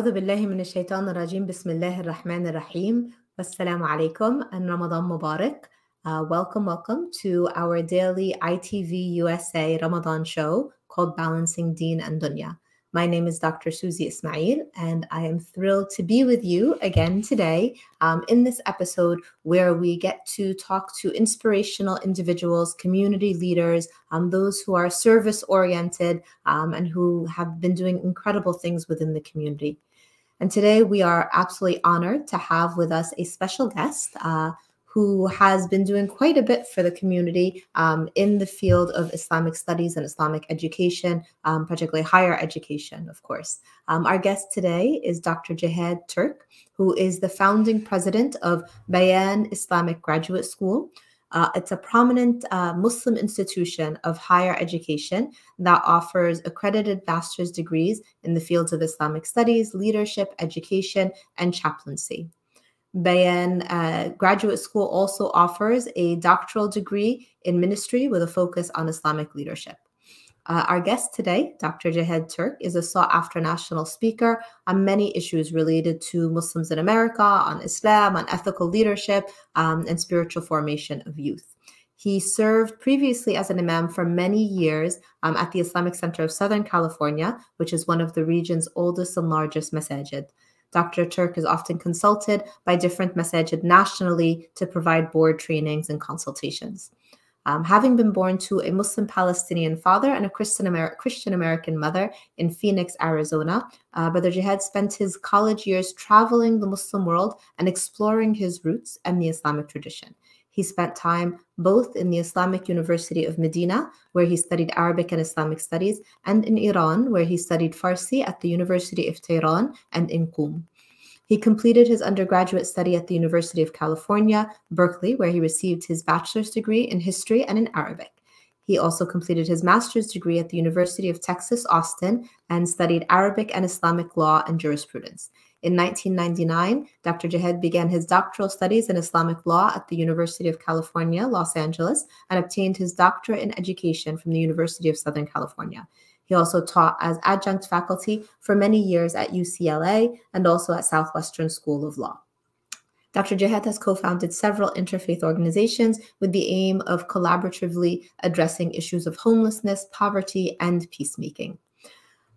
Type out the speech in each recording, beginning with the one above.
أعوذ بالله من الشيطان الرجيم بسم الله الرحمن الرحيم والسلام عليكم and Ramadan Mubarak. Welcome to our daily iTVusa Ramadan show called Balancing Deen and Dunya. My name is Dr. Suzy Ismail, and I am thrilled to be with you again today in this episode where we get to talk to inspirational individuals, community leaders, those who are service-oriented and who have been doing incredible things within the community. And today we are absolutely honored to have with us a special guest who has been doing quite a bit for the community in the field of Islamic studies and Islamic education, particularly higher education, of course. Our guest today is Dr. Jihad Turk, who is the founding president of Bayan Islamic Graduate School. It's a prominent Muslim institution of higher education that offers accredited master's degrees in the fields of Islamic studies, leadership, education, and chaplaincy. Bayan Graduate School also offers a doctoral degree in ministry with a focus on Islamic leadership. Our guest today, Dr. Jihad Turk, is a sought-after national speaker on many issues related to Muslims in America, on Islam, on ethical leadership, and spiritual formation of youth. He served previously as an imam for many years at the Islamic Center of Southern California, which is one of the region's oldest and largest masajid. Dr. Turk is often consulted by different masajid nationally to provide board trainings and consultations. Having been born to a Muslim Palestinian father and a Christian American mother in Phoenix, Arizona, Brother Jihad spent his college years traveling the Muslim world and exploring his roots and the Islamic tradition. He spent time both in the Islamic University of Medina, where he studied Arabic and Islamic studies, and in Iran, where he studied Farsi at the University of Tehran and in Qum. He completed his undergraduate study at the University of California, Berkeley, where he received his bachelor's degree in history and in Arabic. He also completed his master's degree at the University of Texas, Austin, and studied Arabic and Islamic law and jurisprudence. In 1999, Dr. Jihad began his doctoral studies in Islamic law at the University of California, Los Angeles, and obtained his doctorate in education from the University of Southern California. He also taught as adjunct faculty for many years at UCLA and also at Southwestern School of Law. Dr. Jihad has co-founded several interfaith organizations with the aim of collaboratively addressing issues of homelessness, poverty, and peacemaking.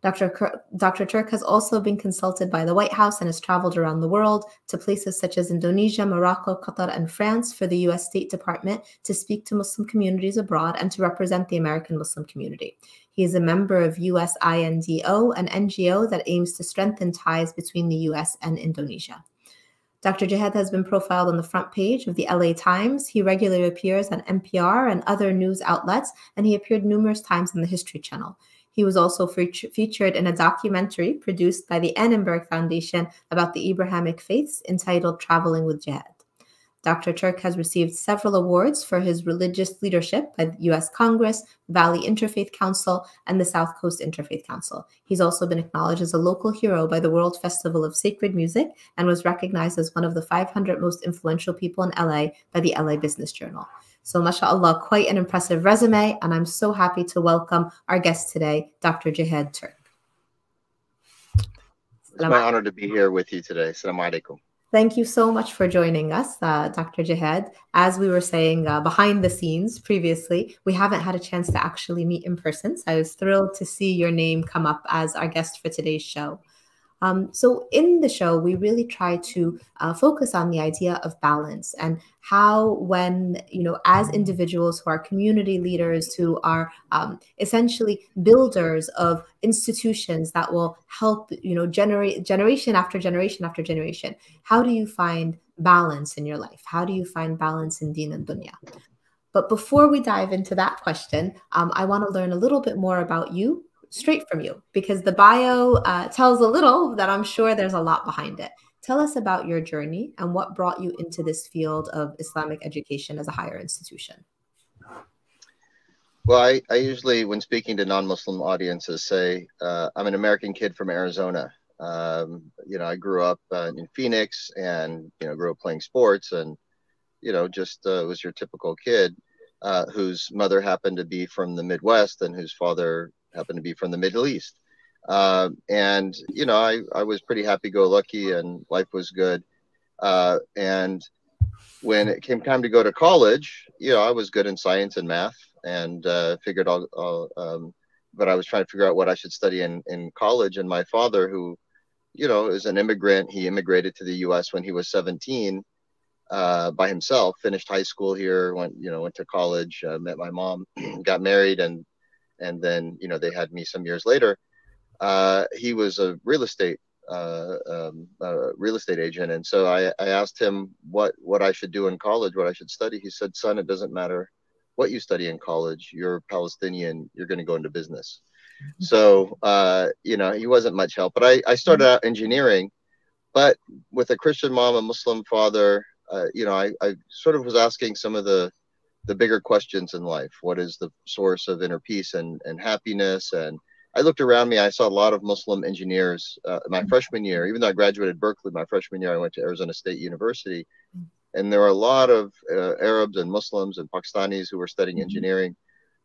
Dr. Turk has also been consulted by the White House and has traveled around the world to places such as Indonesia, Morocco, Qatar, and France for the U.S. State Department to speak to Muslim communities abroad and to represent the American Muslim community. He is a member of USINDO, an NGO that aims to strengthen ties between the U.S. and Indonesia. Dr. Jihad has been profiled on the front page of the LA Times. He regularly appears on NPR and other news outlets, and he appeared numerous times on the History Channel. He was also featured in a documentary produced by the Annenberg Foundation about the Abrahamic faiths entitled Traveling with Jihad. Dr. Turk has received several awards for his religious leadership by the U.S. Congress, Valley Interfaith Council, and the South Coast Interfaith Council. He's also been acknowledged as a local hero by the World Festival of Sacred Music and was recognized as one of the 500 most influential people in LA by the LA Business Journal. So, mashallah, quite an impressive resume, and I'm so happy to welcome our guest today, Dr. Jihad Turk. It's my honor to be here with you today. Assalamu alaikum. Thank you so much for joining us, Dr. Jihad. As we were saying behind the scenes previously, we haven't had a chance to actually meet in person, so I was thrilled to see your name come up as our guest for today's show. So in the show, we really try to focus on the idea of balance and how when, as individuals who are community leaders, who are essentially builders of institutions that will help, generate generation after generation after generation, how do you find balance in your life? How do you find balance in Deen and Dunya? But before we dive into that question, I want to learn a little bit more about you, straight from you, because the bio tells a little that I'm sure there's a lot behind it. Tell us about your journey and what brought you into this field of Islamic education as a higher institution. Well, I usually, when speaking to non-Muslim audiences, say I'm an American kid from Arizona. I grew up in Phoenix and, grew up playing sports and, just was your typical kid whose mother happened to be from the Midwest and whose father happened to be from the Middle East. And, you know, I was pretty happy-go-lucky and life was good. And when it came time to go to college, you know, I was good in science and math, and figured but I was trying to figure out what I should study in college. And my father, who, you know, is an immigrant, he immigrated to the U.S. when he was 17 by himself, finished high school here, went to college, met my mom, got married, and then, you know, they had me some years later. He was a real estate agent. And so I asked him what I should do in college, what I should study. He said, son, it doesn't matter what you study in college. You're Palestinian. You're going to go into business. So, you know, he wasn't much help, but I started out engineering, but with a Christian mom, a Muslim father, you know, I sort of was asking some of the bigger questions in life. What is the source of inner peace and happiness? And I looked around me. I saw a lot of Muslim engineers. My freshman year, even though I graduated Berkeley, my freshman year, I went to Arizona State University. And there were a lot of Arabs and Muslims and Pakistanis who were studying engineering.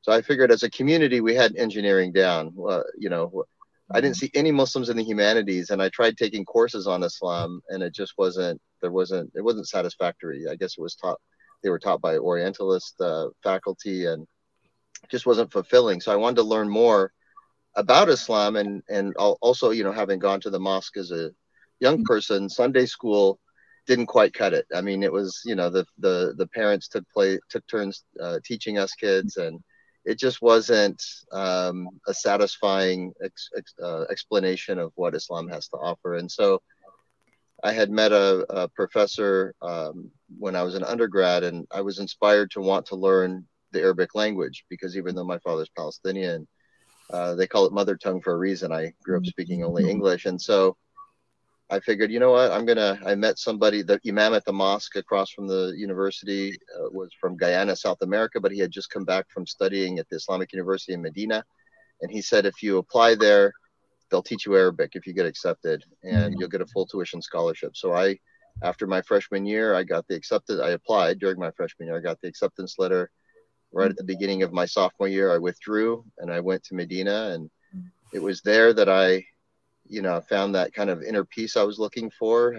So I figured as a community, we had engineering down. You know, I didn't see any Muslims in the humanities, and I tried taking courses on Islam, and it just wasn't satisfactory. I guess they were taught by Orientalist faculty, and just wasn't fulfilling. So I wanted to learn more about Islam, and also, you know, having gone to the mosque as a young person, Sunday school didn't quite cut it. I mean, it was, you know, the parents took turns teaching us kids, and it just wasn't a satisfying explanation of what Islam has to offer. And so I had met a professor when I was an undergrad, and I was inspired to want to learn the Arabic language, because even though my father's Palestinian, they call it mother tongue for a reason. I grew up speaking only English. And so I figured, you know what, I met somebody, the imam at the mosque across from the university was from Guyana, South America, but he had just come back from studying at the Islamic University in Medina. And he said, if you apply there, they'll teach you Arabic if you get accepted, and you'll get a full tuition scholarship. So after my freshman year, I applied during my freshman year. I got the acceptance letter. Right at the beginning of my sophomore year, I withdrew and I went to Medina, and it was there that I, you know, found that kind of inner peace I was looking for,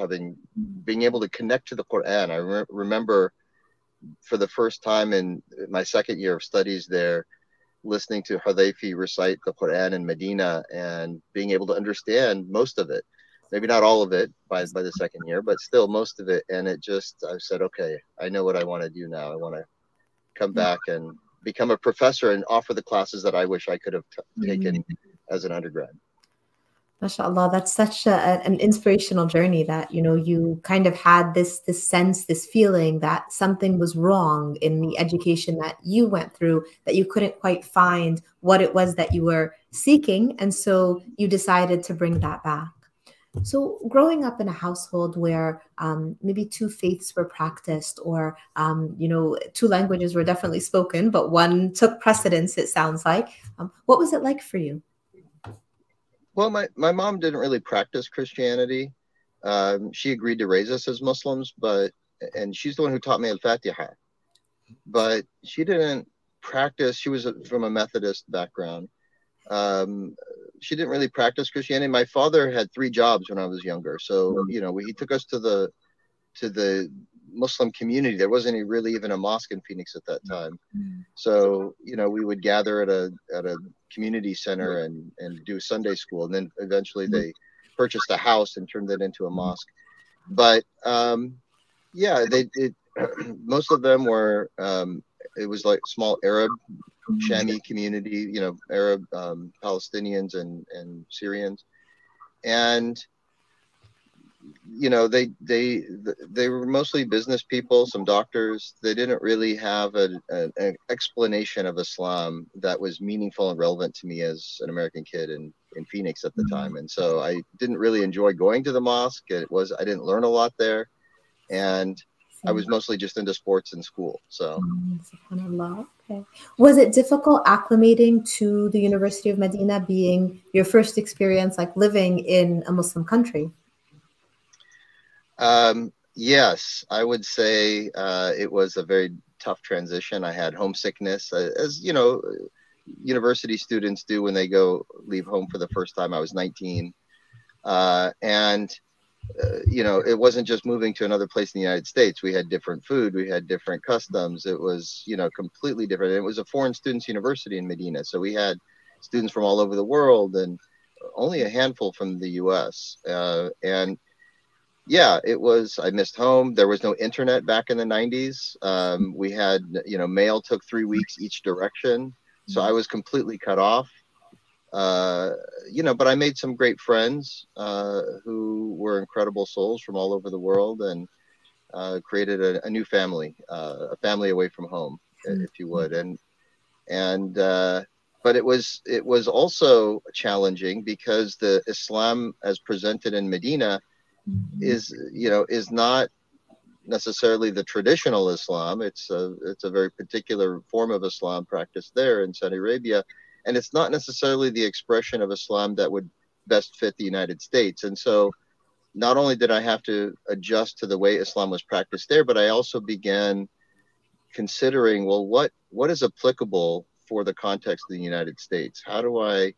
being able to connect to the Quran. I remember for the first time in my second year of studies there, listening to Hudayfi recite the Quran in Medina and being able to understand most of it. Maybe not all of it by the second year, but still most of it. And I said, okay, I know what I want to do now. I want to come back and become a professor and offer the classes that I wish I could have taken as an undergrad. MashaAllah, that's such an inspirational journey, that, you know, you kind of had this sense, this feeling that something was wrong in the education that you went through, that you couldn't quite find what it was that you were seeking. And so you decided to bring that back. So growing up in a household where maybe two faiths were practiced, or, you know, two languages were definitely spoken, but one took precedence, it sounds like. What was it like for you? Well, my mom didn't really practice Christianity. She agreed to raise us as Muslims, and she's the one who taught me Al-Fatiha. But she didn't practice. She was from a Methodist background. She didn't really practice Christianity. My father had 3 jobs when I was younger. So, you know, he took us to the Muslim community. There wasn't really even a mosque in Phoenix at that time. So, you know, we would gather at a community center and do Sunday school. And then eventually they purchased a house and turned it into a mosque. But yeah, most of them were, it was like small Arab Shami community, you know, Arab Palestinians and Syrians. And, you know, they were mostly business people, some doctors. They didn't really have an explanation of Islam that was meaningful and relevant to me as an American kid in Phoenix at the time. And so I didn't really enjoy going to the mosque. I didn't learn a lot there. And I was mostly just into sports in school. So, SubhanAllah. Okay. Was it difficult acclimating to the University of Medina, being your first experience like living in a Muslim country? Yes, I would say it was a very tough transition. I had homesickness, as you know, university students do when they leave home for the first time. I was 19. It wasn't just moving to another place in the United States. We had different food, we had different customs. It was, completely different. It was a foreign students university in Medina. So we had students from all over the world and only a handful from the US. And yeah, I missed home. There was no internet back in the 90s. We had, mail took 3 weeks each direction. So I was completely cut off. But I made some great friends who were incredible souls from all over the world, and created a new family, a family away from home, if you would. But it was also challenging because the Islam as presented in Medina is not necessarily the traditional Islam. It's a very particular form of Islam practiced there in Saudi Arabia. And it's not necessarily the expression of Islam that would best fit the United States. And so not only did I have to adjust to the way Islam was practiced there, but I also began considering, well, what is applicable for the context of the United States? How do I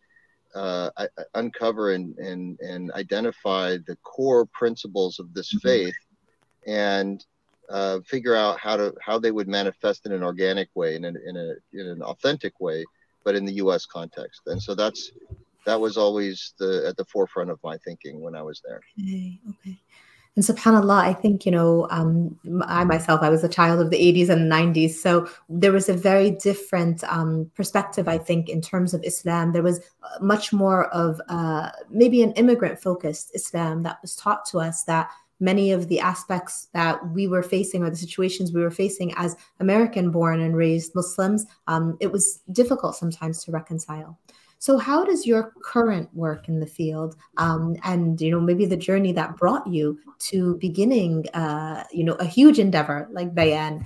uncover and identify the core principles of this faith, and figure out how they would manifest in an organic way, in an authentic way, but in the U.S. context. And so that was always at the forefront of my thinking when I was there. Okay. And subhanAllah, I think, I myself, I was a child of the 80s and 90s. So there was a very different perspective, I think, in terms of Islam. There was much more of maybe an immigrant-focused Islam that was taught to us, that many of the aspects that we were facing, or the situations we were facing as American-born and raised Muslims, it was difficult sometimes to reconcile. So how does your current work in the field, and maybe the journey that brought you to beginning a huge endeavor like Bayan,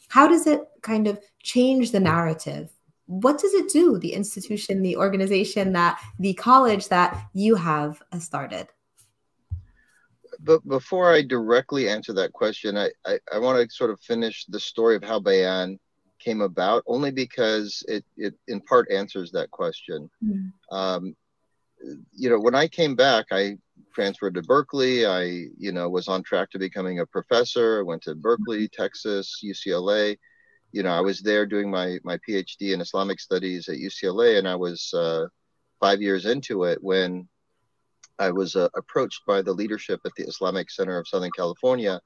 how does it kind of change the narrative? What does it do, the institution, the organization, the college that you have started? But before I directly answer that question, I want to sort of finish the story of how Bayan came about, only because it in part answers that question. When I came back, I transferred to Berkeley. I was on track to becoming a professor. I went to Berkeley, Texas, UCLA. I was there doing my PhD in Islamic studies at UCLA, and I was 5 years into it when I was approached by the leadership at the Islamic Center of Southern California,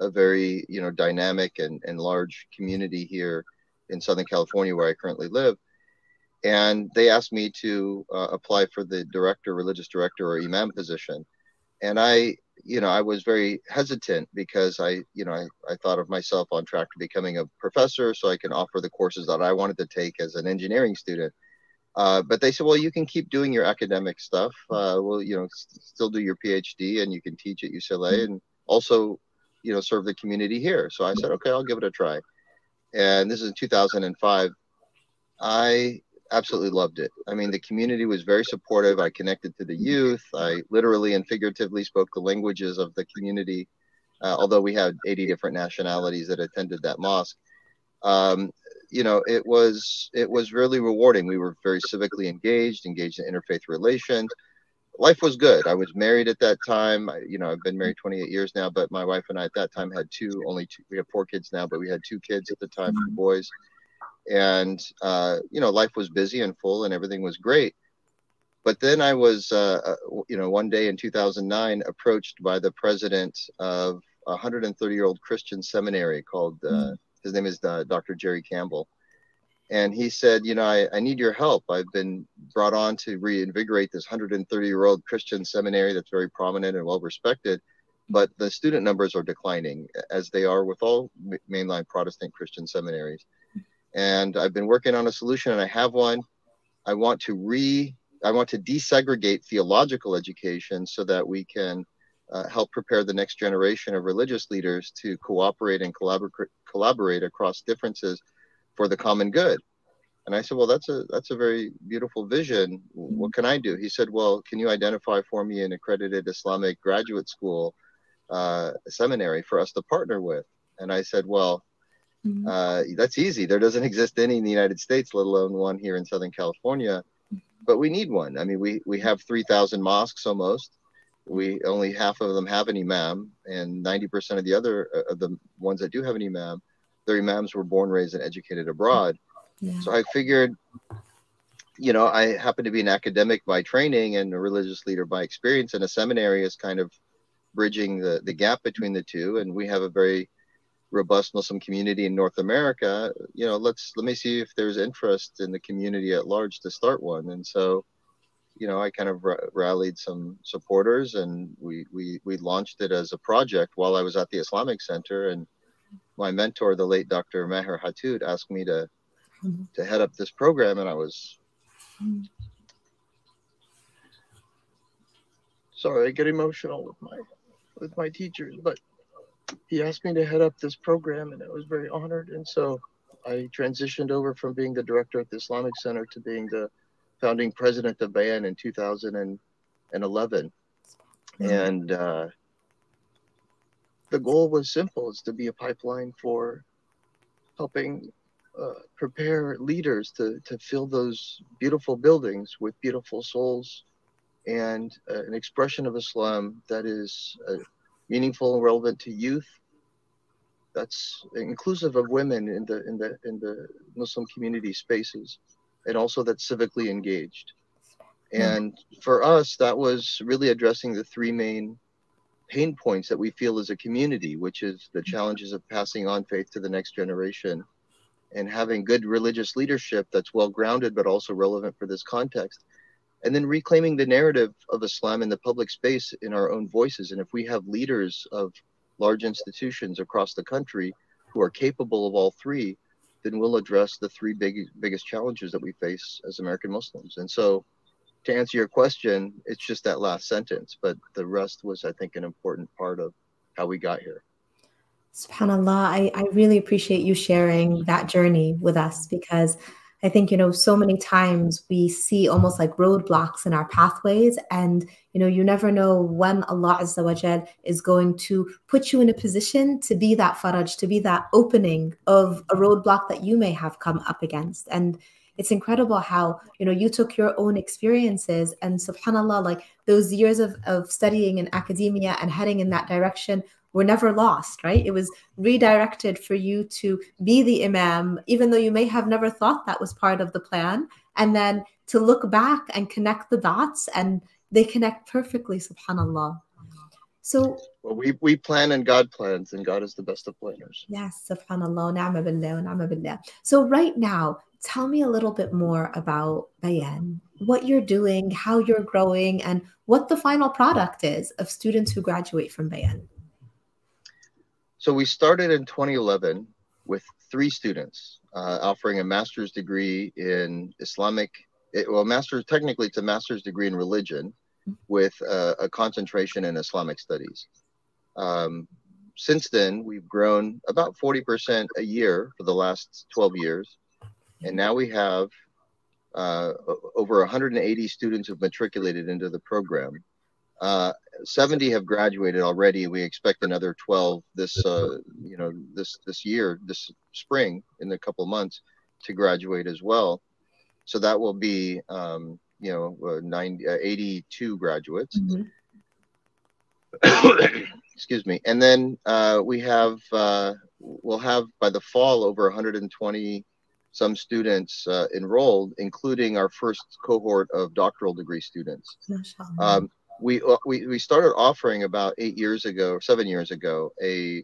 a very dynamic and large community here in Southern California, where I currently live. And they asked me to apply for the religious director or imam position. And I was very hesitant, because I thought of myself on track to becoming a professor, so I can offer the courses that I wanted to take as an engineering student. But they said, well, you can keep doing your academic stuff. Still do your PhD, and you can teach at UCLA, and also, serve the community here. So I said, okay, I'll give it a try. And this is in 2005. I absolutely loved it. I mean, the community was very supportive. I connected to the youth. I literally and figuratively spoke the languages of the community, although we had 80 different nationalities that attended that mosque. It was really rewarding. We were very civically engaged in interfaith relations. Life was good. I was married at that time. I've been married 28 years now, but my wife and I at that time had only two. We have 4 kids now, but we had 2 kids at the time, 2 boys. And, life was busy and full, and everything was great. But then I was, one day in 2009, approached by the president of a 130-year-old Christian seminary called, his name is Dr. Jerry Campbell. And he said, I need your help. I've been brought on to reinvigorate this 130-year-old Christian seminary that's very prominent and well-respected, but the student numbers are declining, as they are with all mainline Protestant Christian seminaries. And I've been working on a solution, and I have one. I want to desegregate theological education so that we can help prepare the next generation of religious leaders to cooperate and collaborate across differences for the common good. And I said, well, that's a very beautiful vision. What can I do? He said, well, can you identify for me an accredited Islamic graduate school seminary for us to partner with? And I said, well, That's easy. There doesn't exist any in the United States, let alone one here in Southern California. But we need one. I mean, we have 3,000 mosques almost. We only half of them have an imam, and 90% of the other of the ones that do have an imam, their imams were born, raised, and educated abroad. Yeah. So I figured, you know, I happen to be an academic by training and a religious leader by experience, and a seminary is kind of bridging the gap between the two. And we have a very robust Muslim community in North America. You know, let me see if there's interest in the community at large to start one. And so, you know, I kind of rallied some supporters, and we launched it as a project while I was at the Islamic Center. And my mentor, the late Dr. Maher Hathout, asked me to head up this program, and I was sorry, I get emotional with my teachers, but he asked me to head up this program, and I was very honored. And so I transitioned over from being the director at the Islamic Center to being the founding president of Bayan in 2011. And the goal was simple: it's to be a pipeline for helping prepare leaders to fill those beautiful buildings with beautiful souls and an expression of Islam that is meaningful and relevant to youth, that's inclusive of women in the Muslim community spaces, and also that's civically engaged. And for us, that was really addressing the three main pain points that we feel as a community, which is the challenges of passing on faith to the next generation and having good religious leadership that's well grounded but also relevant for this context, and then reclaiming the narrative of Islam in the public space in our own voices. And if we have leaders of large institutions across the country who are capable of all three, then we'll address the three biggest challenges that we face as American Muslims. And so, to answer your question, it's just that last sentence, but the rest was, I think, an important part of how we got here. SubhanAllah, I really appreciate you sharing that journey with us, because I think, you know, so many times we see almost like roadblocks in our pathways, and, you know, you never know when Allah Azza wa Jal is going to put you in a position to be that faraj, to be that opening of a roadblock that you may have come up against. And it's incredible how, you know, you took your own experiences and subhanAllah, like those years of studying in academia and heading in that direction were never lost, right? It was redirected for you to be the imam, even though you may have never thought that was part of the plan. And then to look back and connect the dots, and they connect perfectly, subhanAllah. So, well, we plan and God plans, and God is the best of planners. Yes, subhanAllah, ni'ma billah, ni'ma billah. So right now, tell me a little bit more about Bayan, what you're doing, how you're growing, and what the final product is of students who graduate from Bayan. So we started in 2011 with 3 students offering a master's degree in Islamic, technically it's a master's degree in religion with a concentration in Islamic studies. Since then, we've grown about 40% a year for the last 12 years. And now we have over 180 students who've matriculated into the program. 70 have graduated already. We expect another 12 this year, this spring, in a couple of months, to graduate as well. So that will be 82 graduates. Excuse me. And then we'll have by the fall over 120 some students enrolled, including our first cohort of doctoral degree students. We started offering about 7 years ago a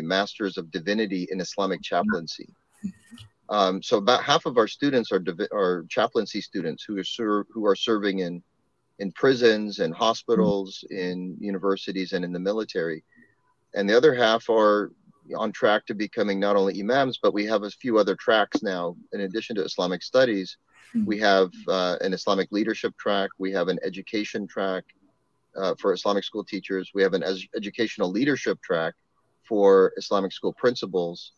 master's of divinity in Islamic chaplaincy. So about half of our students are chaplaincy students who are serving in prisons and hospitals, in universities, and in the military, and the other half are on track to becoming not only imams, but we have a few other tracks now. In addition to Islamic studies, we have an Islamic leadership track. We have an education track for Islamic school teachers. We have an educational leadership track for Islamic school principals.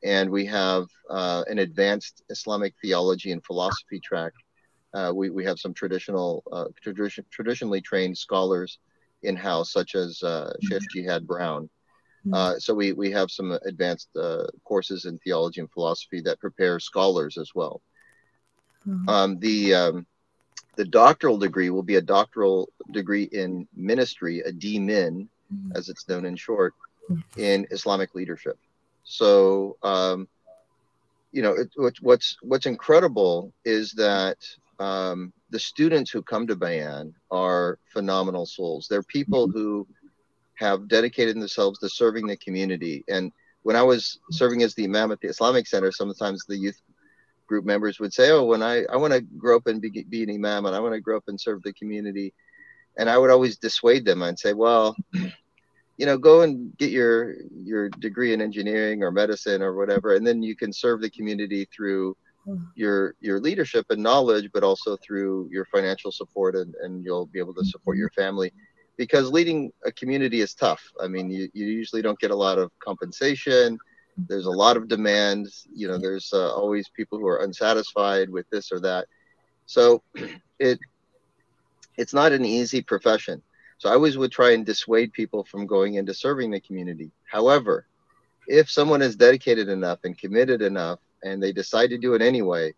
And we have an advanced Islamic theology and philosophy track. We have some traditionally trained scholars in-house, such as Sheikh Jihad Brown. So we have some advanced courses in theology and philosophy that prepare scholars as well. The doctoral degree will be a doctoral degree in ministry, a D.Min, as it's known in short, in Islamic leadership. So, you know, what's incredible is that the students who come to Bayan are phenomenal souls. They're people who have dedicated themselves to serving the community. And when I was serving as the imam at the Islamic Center, sometimes the youth group members would say, oh, when I want to grow up and be an imam, and I want to grow up and serve the community. And I would always dissuade them. I'd say, well, you know, go and get your degree in engineering or medicine or whatever, and then you can serve the community through your leadership and knowledge, but also through your financial support, and you'll be able to support your family. Because leading a community is tough. I mean, you usually don't get a lot of compensation. There's a lot of demands. You know, there's always people who are unsatisfied with this or that. So it's not an easy profession. So I always would try and dissuade people from going into serving the community. However, if someone is dedicated enough and committed enough and they decide to do it anyway,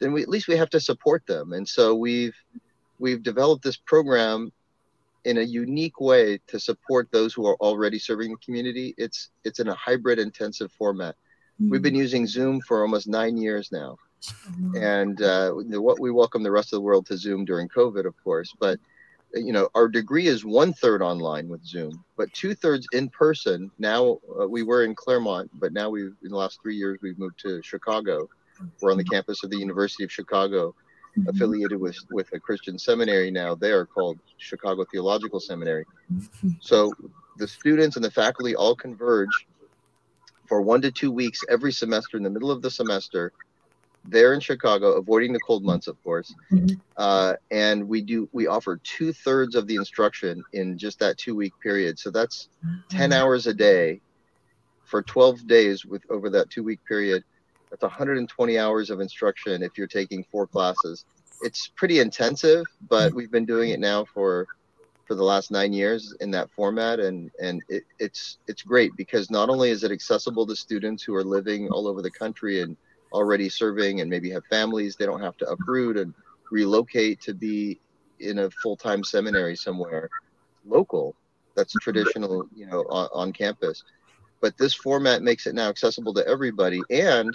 then at least we have to support them. And so we've developed this program in a unique way to support those who are already serving the community. It's in a hybrid intensive format. We've been using Zoom for almost 9 years now. And we welcome the rest of the world to Zoom during COVID, of course. But, you know, our degree is 1/3 online with Zoom, but 2/3 in person. Now we were in Claremont, but now in the last 3 years, we've moved to Chicago. We're on the campus of the University of Chicago, affiliated with a Christian seminary now there called Chicago Theological Seminary. So the students and the faculty all converge for 1 to 2 weeks every semester in the middle of the semester there in Chicago, avoiding the cold months, of course. And we offer 2/3 of the instruction in just that 2-week period. So that's 10 hours a day for 12 days over that 2-week period. That's 120 hours of instruction if you're taking 4 classes. It's pretty intensive, but we've been doing it now for the last 9 years in that format, and it's great because not only is it accessible to students who are living all over the country and already serving and maybe have families, they don't have to uproot and relocate to be in a full-time seminary somewhere local that's traditional, you know, on campus. But this format makes it now accessible to everybody, and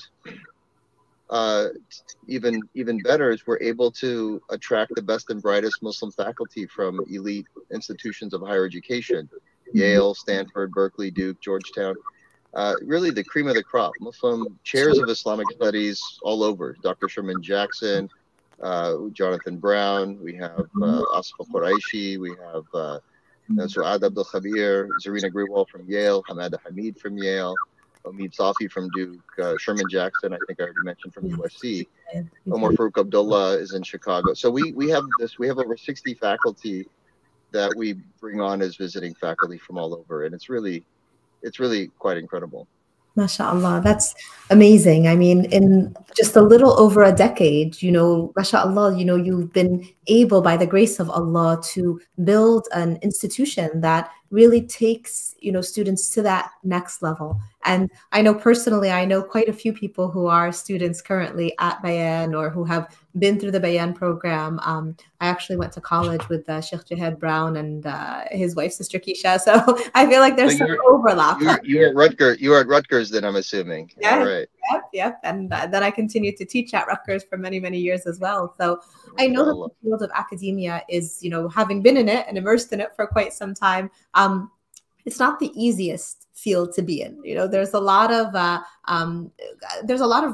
even better is we're able to attract the best and brightest Muslim faculty from elite institutions of higher education: Yale, Stanford, Berkeley, Duke, Georgetown. Really the cream of the crop. Muslim chairs of Islamic studies all over. Dr. Sherman Jackson, Jonathan Brown. We have Asfa Quraishi. We have Suad Abdul Khabir, Zarina Grewal from Yale, Hamada Hamid from Yale, Omid Safi from Duke, Sherman Jackson, I think I already mentioned, from USC. Omar Farouk Abdullah is in Chicago. So we have over 60 faculty that we bring on as visiting faculty from all over, and it's really quite incredible. MashaAllah, that's amazing. I mean, in just a little over a decade, you know, MashaAllah, you know, you've been able, by the grace of Allah, to build an institution that really takes, you know, students to that next level. And I know personally, I know quite a few people who are students currently at Bayan or who have been through the Bayan program. I actually went to college with Sheikh Jihad Brown and his wife, Sister Keisha. So I feel like there's some overlap. You were at Rutgers then, I'm assuming. Yeah, all right. Yep. And then I continued to teach at Rutgers for many, many years as well. So I know that the field of academia is, you know, having been in it and immersed in it for quite some time, it's not the easiest field to be in. You know, there's a lot of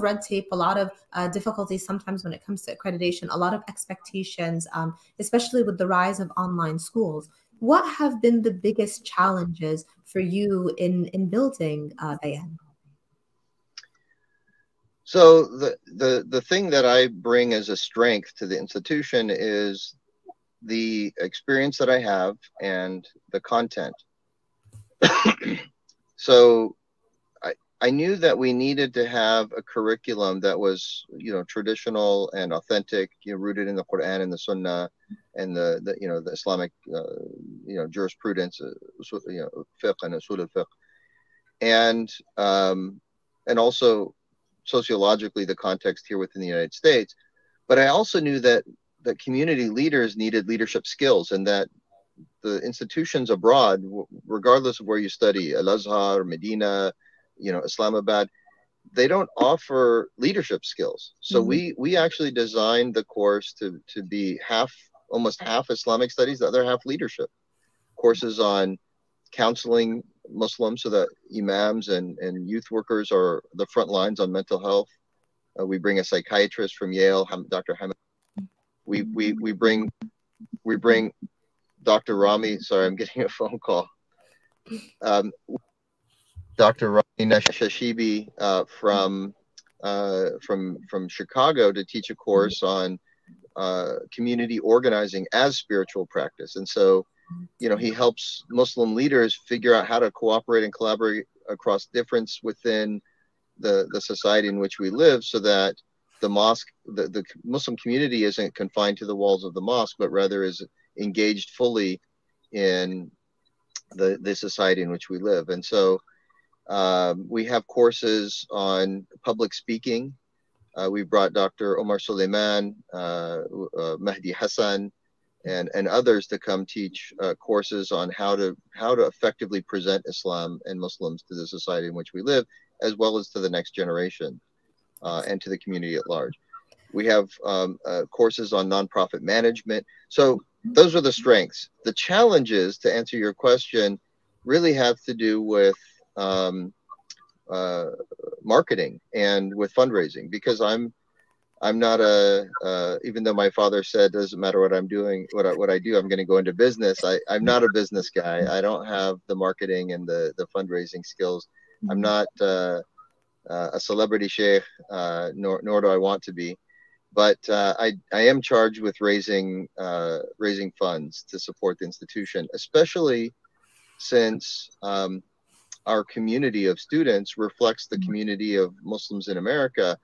red tape, a lot of difficulties sometimes when it comes to accreditation, a lot of expectations, especially with the rise of online schools. What have been the biggest challenges for you in building Bayan? So the thing that I bring as a strength to the institution is the experience that I have and the content. So I knew that we needed to have a curriculum that was, you know, traditional and authentic, you know, rooted in the Quran and the Sunnah and the you know, the Islamic you know, jurisprudence, you know, fiqh and usul al-fiqh. and also sociologically the context here within the United States. But I also knew that community leaders needed leadership skills, and that the institutions abroad, regardless of where you study, Al-Azhar, Medina, Islamabad, they don't offer leadership skills. So we actually designed the course to be almost half Islamic studies, the other half leadership. Courses on counseling Muslims, so that imams and youth workers are the front lines on mental health. We bring a psychiatrist from Yale, Dr. Hamid. We bring Dr. Rami. Sorry, I'm getting a phone call. Dr. Rami Nashashibi from Chicago to teach a course on community organizing as spiritual practice. And so, he helps Muslim leaders figure out how to cooperate and collaborate across difference within the society in which we live, so that the mosque, the Muslim community isn't confined to the walls of the mosque, but rather is engaged fully in the society in which we live. And so we have courses on public speaking. We brought Dr. Omar Suleiman, Mahdi Hassan, and others to come teach courses on how to effectively present Islam and Muslims to the society in which we live, as well as to the next generation and to the community at large. We have courses on nonprofit management. So those are the strengths. The challenges, to answer your question, really have to do with marketing and with fundraising, because I'm not even though my father said, doesn't matter what I'm doing, what I do, I'm going to go into business. I'm not a business guy. I don't have the marketing and the fundraising skills. I'm not a celebrity sheikh, nor do I want to be. But I am charged with raising funds to support the institution, especially since our community of students reflects the community of Muslims in America.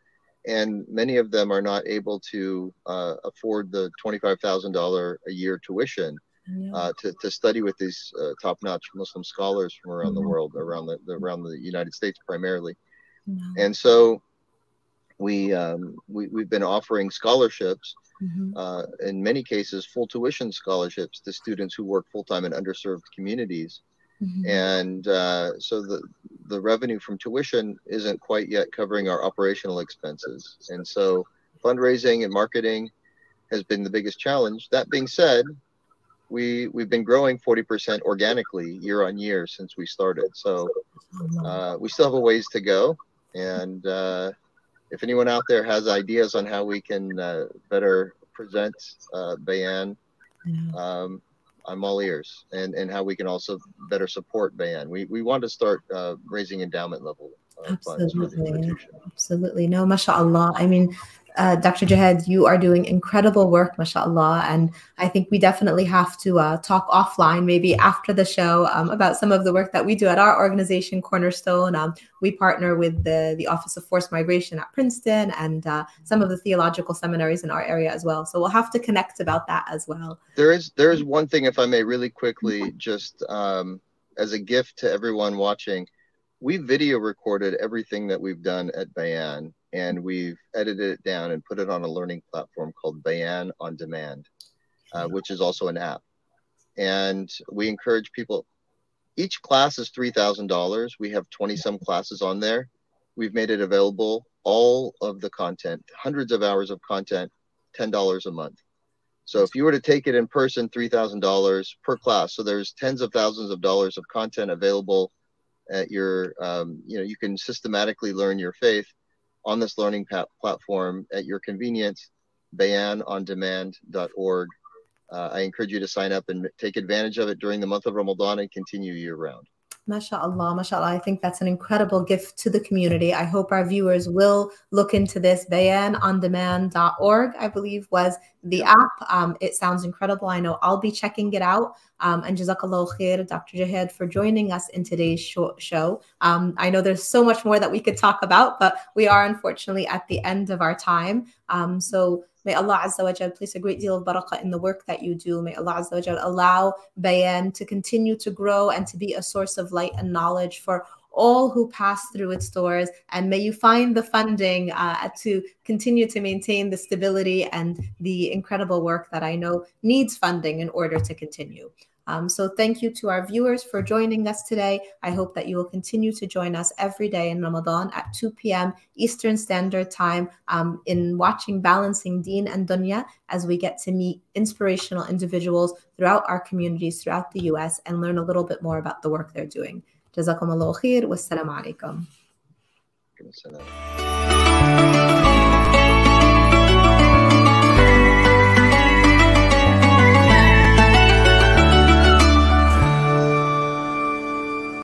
And many of them are not able to afford the $25,000 a year tuition to study with these top-notch Muslim scholars from around the world, around the United States primarily. And so we've been offering scholarships, in many cases full tuition scholarships, to students who work full-time in underserved communities. And so the revenue from tuition isn't quite yet covering our operational expenses. And so fundraising and marketing has been the biggest challenge. That being said, we've been growing 40% organically year on year since we started. So we still have a ways to go. And if anyone out there has ideas on how we can better present Bayan, I'm all ears, and how we can also better support Bayan. We want to start raising endowment level funds for the institution. Absolutely. No, mashallah. I mean, Dr. Jihad, you are doing incredible work, mashallah. And I think we definitely have to talk offline, maybe after the show, about some of the work that we do at our organization, Cornerstone. We partner with the Office of Forced Migration at Princeton and some of the theological seminaries in our area as well. So we'll have to connect about that as well. There is one thing, if I may, really quickly, just as a gift to everyone watching. We video recorded everything that we've done at Bayan, and we've edited it down and put it on a learning platform called Bayan on Demand, which is also an app. And we encourage people. Each class is $3,000. We have 20-some classes on there. We've made it available, all of the content, hundreds of hours of content, $10 a month. So if you were to take it in person, $3,000 per class. So there's tens of thousands of dollars of content available at your, you can systematically learn your faith on this learning platform at your convenience, bayanondemand.org. I encourage you to sign up and take advantage of it during the month of Ramadan and continue year round. MashaAllah, mashallah. I think that's an incredible gift to the community. I hope our viewers will look into this. Bayanondemand.org, I believe, was the app. It sounds incredible. I know I'll be checking it out. And Jazakallah khair, Dr. Jihad, for joining us in today's show. I know there's so much more that we could talk about, but we are unfortunately at the end of our time. So may Allah Azza wa Jal place a great deal of barakah in the work that you do. May Allah Azza wa Jal allow Bayan to continue to grow and to be a source of light and knowledge for all who pass through its doors, and may you find the funding to continue to maintain the stability and the incredible work that I know needs funding in order to continue. So thank you to our viewers for joining us today. I hope that you will continue to join us every day in Ramadan at 2 p.m. Eastern Standard Time in watching Balancing Deen and Dunya, as we get to meet inspirational individuals throughout our communities throughout the US and learn a little bit more about the work they're doing. Jazakum Allahu khair. Wassalamu alaikum.